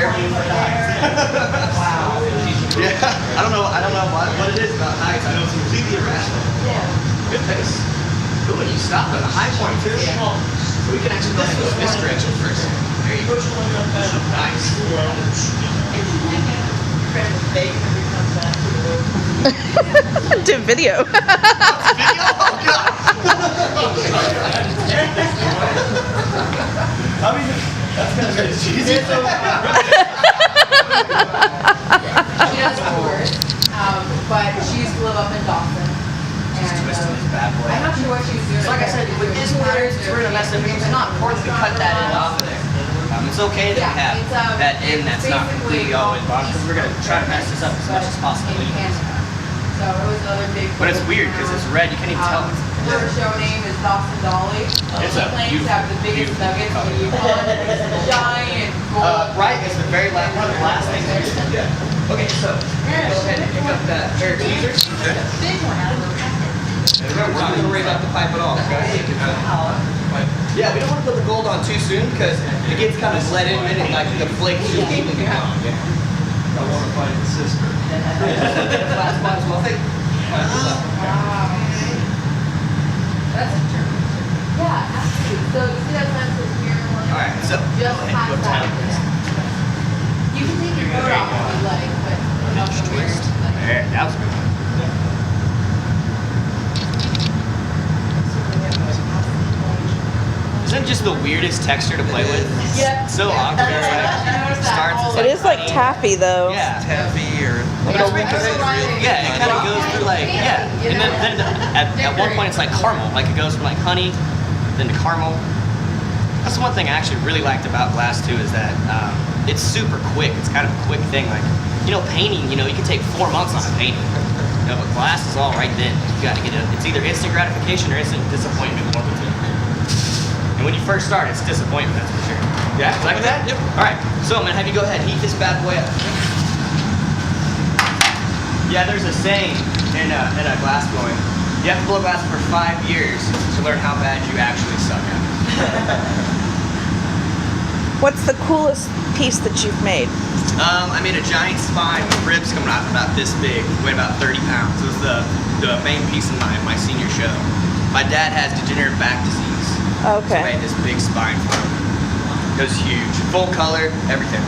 wherever you put the heights. Wow. Yeah, I don't know what it is about heights. I know it's completely irrational. Yeah. Good pace. Good when you stop at a high point too. So we can actually go ahead and go this direction first. There you go. Nice. Do video. Video? Oh god. I mean, that's kind of cheesy. She does tours, but she used to live up in Dawson. She's twisting this bad boy. I'm not sure what she was doing. So like I said, with this word, we're gonna mess up. It's not important to cut that end off of there. It's okay that we have that end that's not completely all in bottom because we're gonna try to mess this up as much as possible. So it was another big. But it's weird because it's red. You can't even tell. Her show name is Dawson Dolly. It's She a claims to have the biggest nuggets in Yukon. Giant gold. Right is the very last one of the last things. Yeah. Okay, so go ahead and pick up that pair of tweezers. Big one. Remember, we're not going to worry about the pipe at all. Yeah, we don't want to put the gold on too soon because it gets kind of bled in and it like the flakes too evenly down. I want to find the sister. Last spot as well. Wow. That's interesting. Yeah, absolutely. So you see that sign says here? Alright, so Just past that. You can take your coat off if you like, but you don't have to wear it. There, that was a good one. Isn't it just the weirdest texture to play with? Yeah. So awkward. It's like, starts It is like taffy though. Yeah. Taffy or Yeah, it kind of goes through like, yeah. And then at one point it's like caramel. Like it goes from like honey, then to caramel. That's the one thing I actually really liked about glass too is that it's super quick. It's kind of a quick thing. Like, you know, painting, you know, you can take 4 months on a painting. You know, but glass is all right then. You gotta get it. It's either instant gratification or instant disappointment, one of the two. And when you first start, it's disappointment, that's for sure. Yeah, like that? Yep. All right, so I'm gonna have you go ahead and heat this bad boy up. Yeah, there's a saying in a glass blowing. You have to blow glass for 5 years to learn how bad you actually suck at it. What's the coolest piece that you've made? I made a giant spine with ribs coming out about this big, weighed about 30 pounds. It was the main piece in my senior show. My dad has degenerative back disease. Okay. So I made this big spine for him. It was huge. Full color, everything.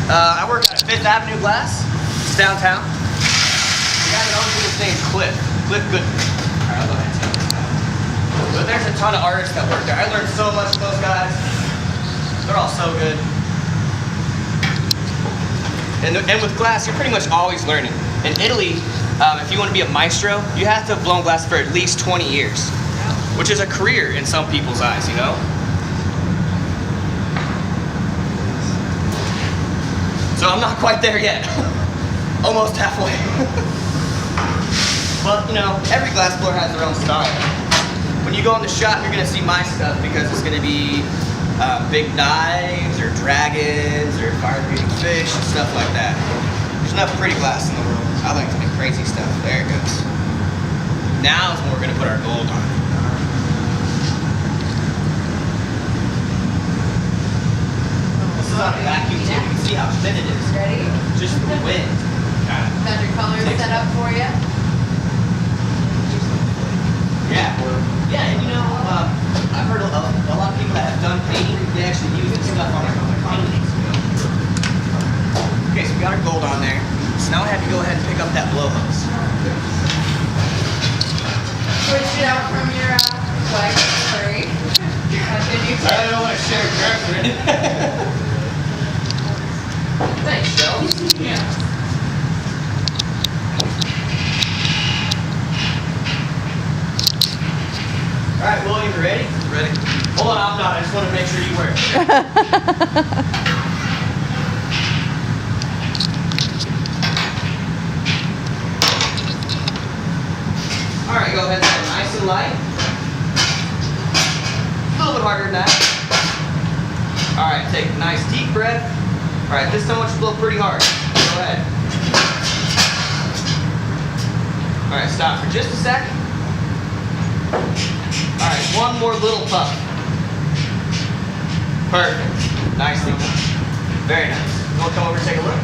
I work at 5th Avenue Glass. It's downtown. The guy that owns it, his name's Cliff. Cliff Goodman. Alright, I'll go ahead and tell you. But there's a ton of artists that work there. I learned so much from those guys. They're all so good. And with glass, you're pretty much always learning. In Italy, if you want to be a maestro, you have to have blown glass for at least 20 years. Which is a career in some people's eyes, you know? So I'm not quite there yet. Almost halfway. But, you know, every glass blower has their own style. When you go in the shop, you're going to see my stuff because it's going to be big knives or dragons or fire-breathing fish and stuff like that. There's enough pretty glass in the world. I like to make crazy stuff. There it goes. Now is when we're going to put our gold on it. On a vacuum tip, you can see how thin it is. Ready? Just the wind. Got your colors set up for you? Yeah. Yeah, and you know, I've heard a lot of people that have done painting, they actually use this stuff on their paintings. You know? Okay, so we got our gold on there. So now I have to go ahead and pick up that blow hose. Switch it out from your wax spray. I don't want to share drugs or anything. Thanks, Shells. Yeah. Alright, William, you ready? ready. Hold on, I'm not. I just want to make sure you work. Alright, go ahead and start nice and light. A little bit harder than that. Alright, take a nice deep breath. Alright, this time I want you to blow pretty hard. Go ahead. Alright, stop for just a second. Alright, one more little puff. Perfect. Nicely done. Very nice. You want to come over and take a look?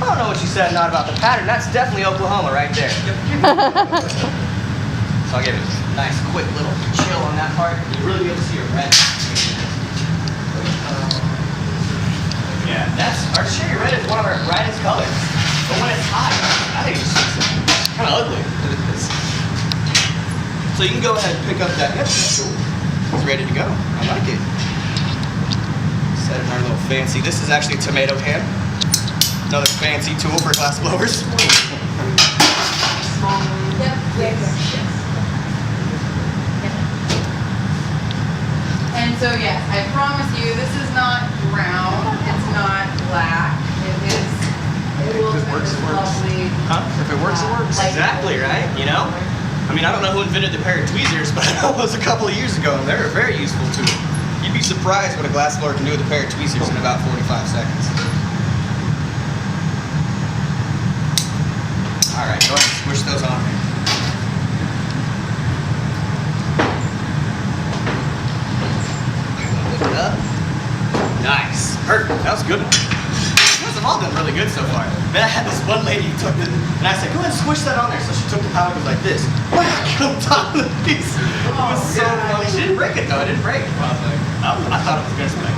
I don't know what you said not about the pattern. That's definitely Oklahoma right there. So I'll give it a nice quick little chill on that part. You really be able to see your red. Yeah, that's our cherry red is one of our brightest colors. But when it's hot, I think it's just kind of ugly. So you can go ahead and pick up that. Yep, cool. It's ready to go. I like it. Set it in our little fancy. This is actually a tomato can. Another fancy tool for glass blowers. Yep. Yes. And so yes, I promise you, this is not brown. It's not black. It will If it works, it works. lovely. Huh? If it works, it works. Like- Exactly, right? You know? I mean, I don't know who invented the pair of tweezers, but I know it was a couple of years ago, and they're a very useful tool. You'd be surprised what a glass blower can do with a pair of tweezers in about 45 seconds. All right, go ahead and squish those on. Lift it up. Nice. Perfect. That was a good one. You guys have all done really good so far. Then I had this one lady who took it, and I said, go ahead and squish that on there. So she took the powder, goes like this. Whack on top of the piece. It was so funny. She didn't break it though. It didn't break. I thought it was going to break.